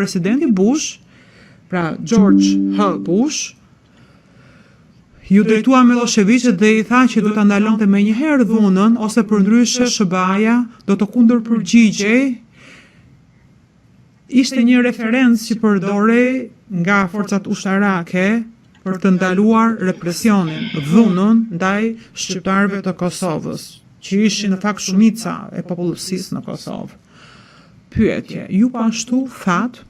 presidenti Bush, pra George H. Bush, ju drejtua Miloševićit dhe i tha që do ta ndalonte menjëherë dhunën ose përndryshe SBA-ja do të kundërpërgjigjej. Ishte një referencë që përdorej nga forcat ushtarake për të ndaluar represionin, dhunën ndaj shqiptarëve të Kosovës, që ishin në fakt shumica e popullsisë në Kosovë. Pyetje, ju pashtu thatë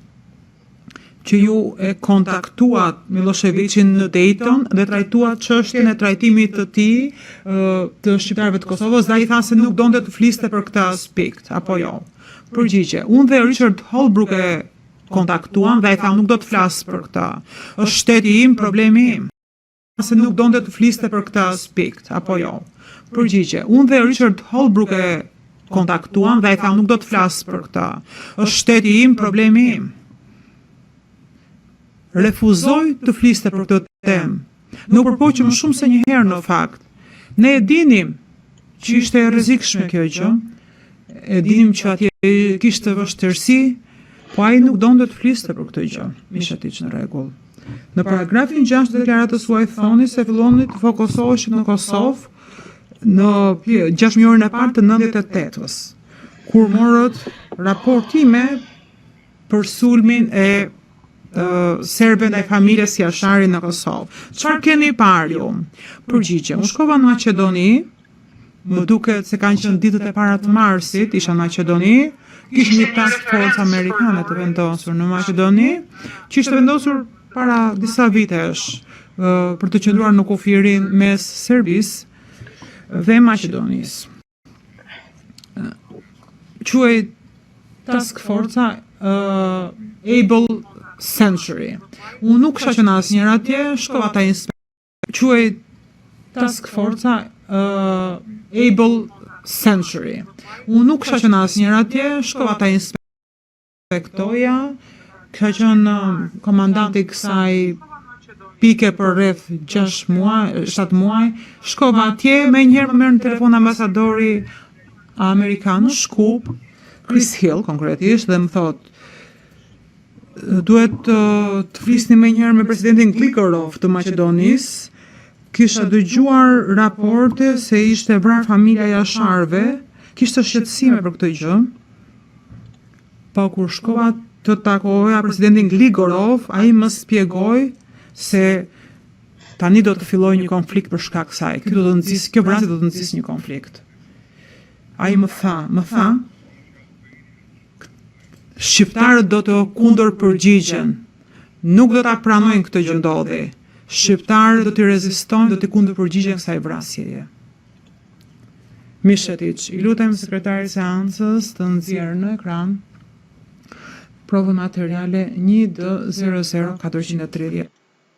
që ju e kontaktuat Miloševićin në Dayton dhe trajtuat çështjen e trajtimit të tij të shqiptarëve të Kosovës dhe ai tha se nuk donte të fliste për këtë aspekt, apo jo? Përgjigje, unë dhe Richard Holbrooke e kontaktuam dhe ai tha nuk do të flas për këtë. Është shteti im, problemi im. Se nuk donte të fliste për këtë aspekt, apo jo? Përgjigje, unë dhe Richard Holbrooke e kontaktuam dhe ai tha nuk do të flas për këtë. Është shteti im, problemi im. Refuzoi të fliste për këtë temë. Nuk përpoqëm shumë se një herë në fakt. Ne e dinim që ishte e rrezikshme kjo gjë. E dinim që atje kishte vështirësi, po ai nuk donte të fliste për këtë gjë. Mishatiç në rregull. Në paragrafin 6 të deklaratës suaj thoni se filloni të fokusoheshit në Kosovë në 6 muajin e parë të 98-s, kur morët raportime për sulmin e serbe ndaj familjes Jashari në Kosovë. Çfarë keni parë ju? Përgjigje, unë shkova në Maqedoni, më duket se kanë qenë ditët e para të marsit, isha në Maqedoni, kishte një task force amerikane të vendosur në Maqedoni, që ishte vendosur para disa vitesh për të qëndruar në kufirin mes Serbisë dhe Maqedonisë. Quhej task force Able Century. Unë nuk kisha qenë asnjëherë atje, shkova ta inspektoj. Quhej task force Able Century. Unë nuk kisha qenë asnjëherë atje, shkova ta inspektoja. Kisha qenë komandanti i kësaj pike për rreth 6 muaj, 7 muaj. Shkova atje, menjëherë më merr në telefon ambasadori amerikan në Shkup, Chris Hill konkretisht, dhe më thotë duhet të flisni menjëherë me presidentin Gligorov të Maqedonisë. Kisha dëgjuar raporte se ishte vrarë familja Jasharve, kishte shqetësime për këtë gjë. Po kur shkova të takoja presidentin Gligorov, ai më shpjegoi se tani do të fillojë një konflikt për shkak saj. Kjo vrasje do të nxjisë një konflikt. Ai më tha, shqiptarët do të kundërpërgjigjen. Nuk do ta pranojnë këtë gjë ndodhi. Shqiptarët do të rezistojnë, do të kundërpërgjigjen kësaj vrasjeje. Mishetiç, i lutem sekretarit e seancës të nxjerrë në ekran provën materiale 1D00430.